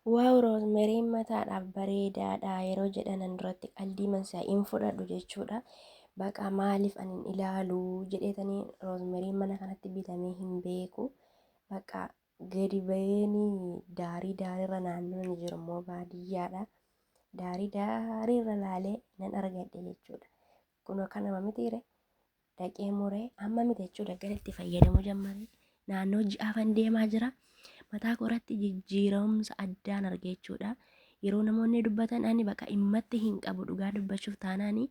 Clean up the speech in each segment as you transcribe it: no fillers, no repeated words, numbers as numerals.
Waaw, roosmeriin mataadhaaf bareedaadha yeroo jedhanan duratti qalbii mansaa hin fudhadhu jechuudha. Baqa maaliif anin ilaalu jedheetanii roosmeriin mana kanatti bitamee hin beeku. Baqa gadi baheenii daarii daariirra naannoon jiru immoo baadiyyaadha. Daarii daariirra laalee nan argadhe jechuudha. Kun akka nama mitiire dhaqee muree amma miti jechuudha gara itti fayyadamuu jalqabe. Naannoo ji'aafan deemaa jira. Mataa koratti jijjiiramsa addaan arge jechuudha. Yeroo namoonni dubbatan ani bakka himmatti hin qabu dhugaa dubbachuuf taanaani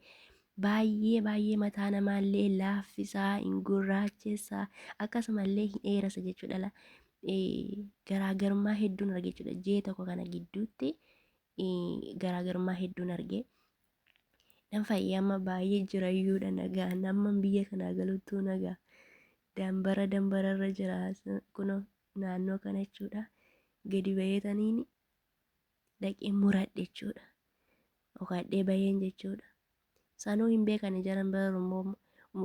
baay'ee mataa namaallee laaffisaa hin gurraachessaa akkasumallee hin dheeressa jechuudha. Garaagarummaa hedduun arge jechuudha. Jee tokko kana gidduutti garaagarummaa hedduun arge. Nan fayyama baay'ee jirayyuudha nagaa nama biyya kanaa galuttuu nagaa dambararra jira kunoo naannoo kana jechuudha. Gadi baheetaniin dhaqee muradhe jechuudha. Dhokadhee baheen jechuudha. Sanuu hin beekani jaran bira immoo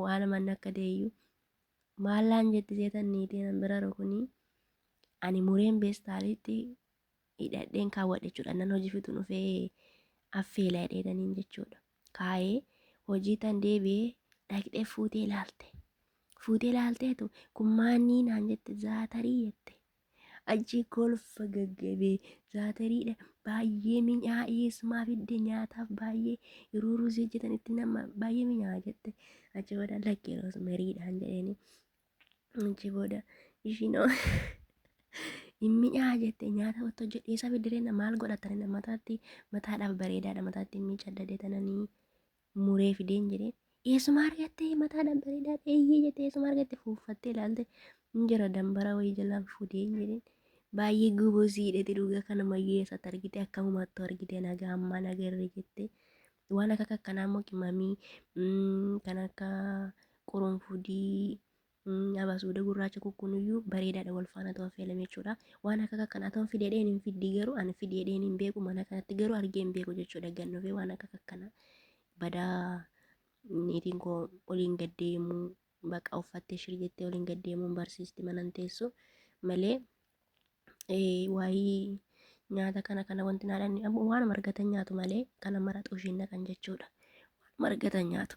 waan manni akka deeyyuu maallaan jetti seetan niitiin an bira kunii ani mureen beestaalitti hidhadheen kaawwadhe jechuudha. Nan hojii fixu dhufee affeela hidheetaniin jechuudha. Kaayee hojii tan deebi'ee dhaqxee fuutee ilaalte. Fuutee ilaalteetu kun maanii naan jette zaatarii jette. Achi kolfa gaggabee zaatariidha baay'ee mi'aayee sumaa fidde nyaataaf baay'ee yeroo ruuzii hojjetanitti nama baay'ee mi'aa jette. Achi booda lakkee roosmeriidhaan jedheeni. Achi booda ishiinoo hin mi'aa jette nyaata otoo jedheessa fiddireena maal godhatanii mataadhaaf bareedaadha mataatti hin miicadhadhe tananii muree fideen jedheen. Eessuma argattee mataadhaan bareedaadha eeyyee jettee eessuma argatte fuuffattee ilaalte jira dambara wayii jalaan fuudheen jedheen. Baay'ee gubusiidheti dhugaa kana mayyeessatti argite akkamumattu argite nagaa ammaa nagarre jette. Waan akka akkanaa immoo qimamii kan akka qurunfudii abasuuda gurraacha kukkunuyyuu bareedaadha wal faana ta'uu affeelame jechuudha. Waan akka akkanaa ta'uu fideedheen hin fiddi garuu ani fideedheen hin beeku mana kanatti garuu argee hin beeku jechuudha. Gannofee waan akka akkanaa badaa niitiin koo oliin gaddeemuu baqa uffattee shir jettee oliin gaddeemuun barsiisti manan teessu malee waayii nyaata kana wanti naadhaan waan argatan nyaatu malee kana maraxuu ishiin naqan jechuudha. Waan argatan nyaatu.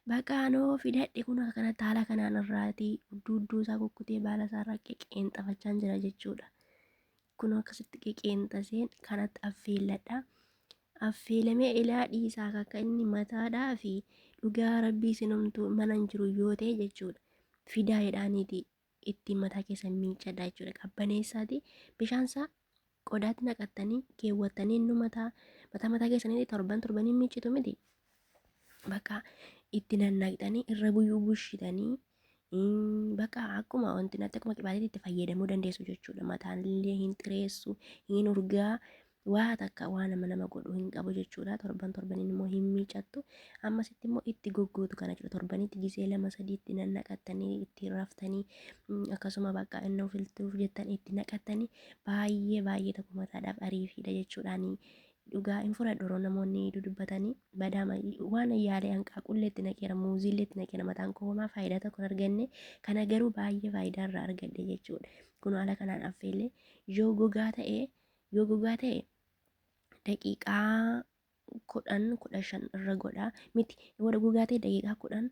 Baqaanoo fidadhe kun akka kanatti haala kanaan irraatii dudduu isaa kukkutee baala isaa irraa qeenxafachaa jira jechuudha. Kun akkasitti qeenxaseen kanatti affeelladha. Affeelamee ilaa dhiisaa akka inni mataadhaa fi dhugaa rabbii sinumtuu mana hin jiru yoo ta'e jechuudha. Fidaa jedhaaniiti ittiin mataa keessa miicadha jechuudha. Qabbaneessaati bishaansaa qodaatti naqattanii keewwattanii inni mataa keessanii torbanii miicitu miti. Bakka itti nannaqxanii irra buyyuu bushitanii bakka akkuma wanti natti akkuma qibaateetti itti fayyadamuu dandeessu jechuudha. Mataan illee hin xireessu hin urgaa waa takka waa nama godhu hin qabu jechuudha. Torbaniin immoo hin miicattu. Ammasitti immoo itti goggootu kana jechuudha. Torbanitti gisee 2-3 itti nannaqattanii itti raftanii akkasuma bakka inni ofiltuuf jettan itti naqattanii baay'ee tokko mataadhaaf ariifiidha jechuudhaani. Dhugaa hin fudhadhu yeroo namoonni dudubbatanii badaama waan yaalee hanqaaqullee itti naqeera muuziillee itti naqeera mataan koo homaa faayidaa tokko hin arganne kana garuu baay'ee faayidaa irraa argadhe jechuudha. Kun haala kanaan affeellee yoo gogaa ta'e daqiiqaa 10-15 irra godhaa miti yoo gogaa ta'e daqiiqaa 10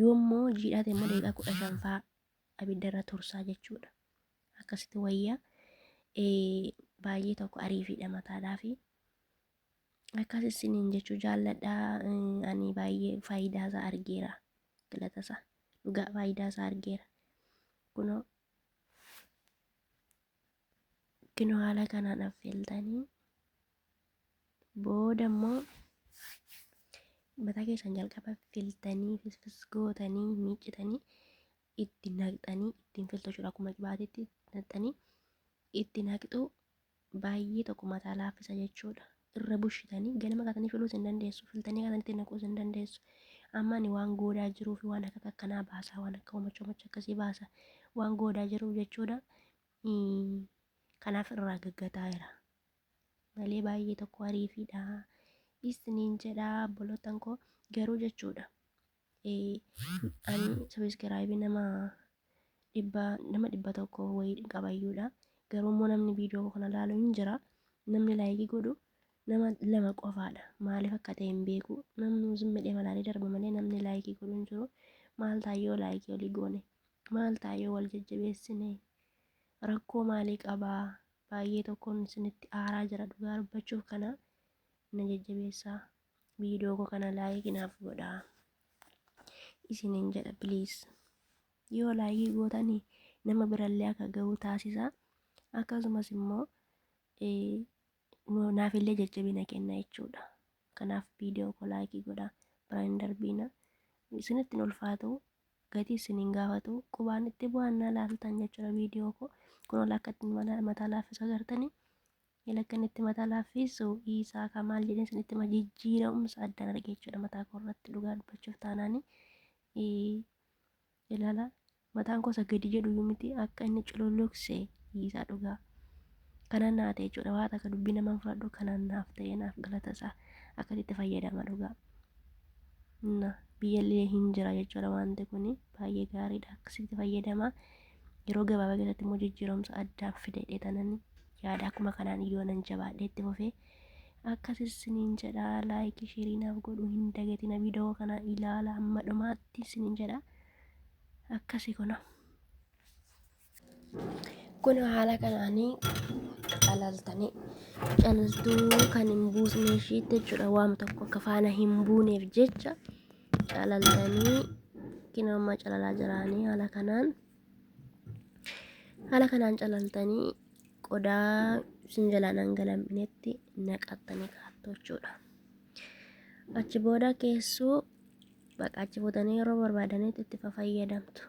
yoommoo jiidhaa ta'e immoo daqiiqaa 15 fa'aa abiddarra tursaa jechuudha. Akkasitti wayyaa baay'ee tokko ariifiidha mataadhaa fi akkasisiniin jechuu jaalladhaa. Ani baay'ee faayidaa isaa argeera galata isaa dhugaa faayidaa isaa argeera. Kunoo haala kanaan affeeltanii booda immoo mataa keessan jalqaba filtanii fisgootanii miicitanii itti naqxanii ittiin filtu jechuudha. Akkuma qibaateetti naqxanii itti naqxu baay'ee tokko mataa laaffisa jechuudha. Irra bushitanii ganama kaatanii filuus hin dandeessu. Filtanii kaatanii itti naquus hin dandeessu. Amma ani waan goodaa jiruu fi waan akka akkanaa baasa waan akka homacha akkasii baasa waan goodaa jiruuf jechuudha. Kanaaf irraa gaggataa jira malee baay'ee tokko ariifiidha. Isiniin jedhaa bolotan koo garuu jechuudha. Ani sabiskiraayibii nama 100 wayii qabayyuudha. Garuu immoo namni viidiyoo kana ilaalu hin jira. Namni laayikii godhu nama 2 qofaadha. Maaliif akka ta'e hin beeku. Namni zimmadhee malaalee darba malee namni laayikii godhu hin jiru. Maal taayyoo laayikii olii goone? Maal taayyoo wal jajjabeessine? Rakkoo maalii qabaa? Baay'ee tokkoon isinitti aaraa jira dhugaa dubbachuuf kana na jajjabeessaa. Viidiyoo koo kana laayikii naaf godhaa. Isiniin jedha please. Yoo laayikii gootanii nama birallee akka ga'u taasisa. Akkasumas immoo naafillee jajjabina kenna jechuudha. Kanaaf viidiyoo koo laayikii godhaa. Biraan darbiina. Isinitti ulfaatu gatii isiniin gaafatu qubaan itti bu'annaa laaltan jechuudha viidiyoo koo. Kun ol akka itti mataa laaffisa agartanii. Ilakkan itti mataa laaffisu isaa kamaal jedhee isinitti jijjiiramumsa addaan arge jechuudha mataa koo irratti dhugaa dubbachuuf taanaani. Ilaala mataan koo gadi jedhu miti akka inni cululuqse isaa dhugaa. Kanan naa ta'e jechuudha waan akka dubbii namaan fudhadhu kanan naaf ta'e naaf galata isaa akkasitti fayyadama dhugaa. Biyyallee hin jira jechuudha wanti kun baay'ee gaariidha akkasitti fayyadama. Yeroo gabaabaa keessatti immoo jijjiiramsa addaan fide dheetananii yaada akkuma kanaan iyyoo nan jabaadhee itti fufee akkasis isiniin jedha laayikii sheerii naaf godhu hin dagatina viidiyoo kana ilaala amma dhumaatti isiniin jedha akkasii kuna. Kun haala kanaanii calaltanii calaltuu kan hin buusne ishiitti jechuudha waan tokko akka faana hin buuneef jecha calaltanii kinamma calalaa jiraanii haala kanaan calaltanii qodaa isin jalaa dhangala'inatti naqattanii kaattu jechuudha. Achi booda keessoo baqaachi fuutanii yeroo barbaadanitti itti fayyadamtu.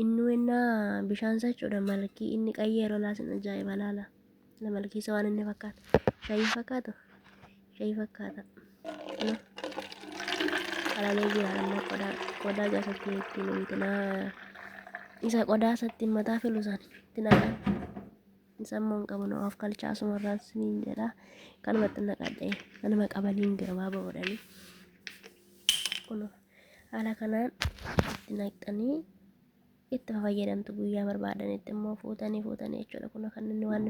Innaa bishaan jechuudha malkii inni qayyee yeroo laasin ajaa'iba laala. Malkii isa waan inni fakkaata. Shaayii fakkaata. Shaayii fakkaata. Alaalee jira amma qodaa gaasatti ittiin wiixinaa isa qodaa isatti mataa filu san itti naqan. Sammuun qabu na of kalchaa sumarraan siniin jedha. Kanumatti naqadhee kanuma qabaliin girmaa ba'uudhanii. Kun haala kanaan itti naqxanii itti fayyadamtu guyyaa barbaadanitti immoo fuutanii jechuudha. Kun kan inni waan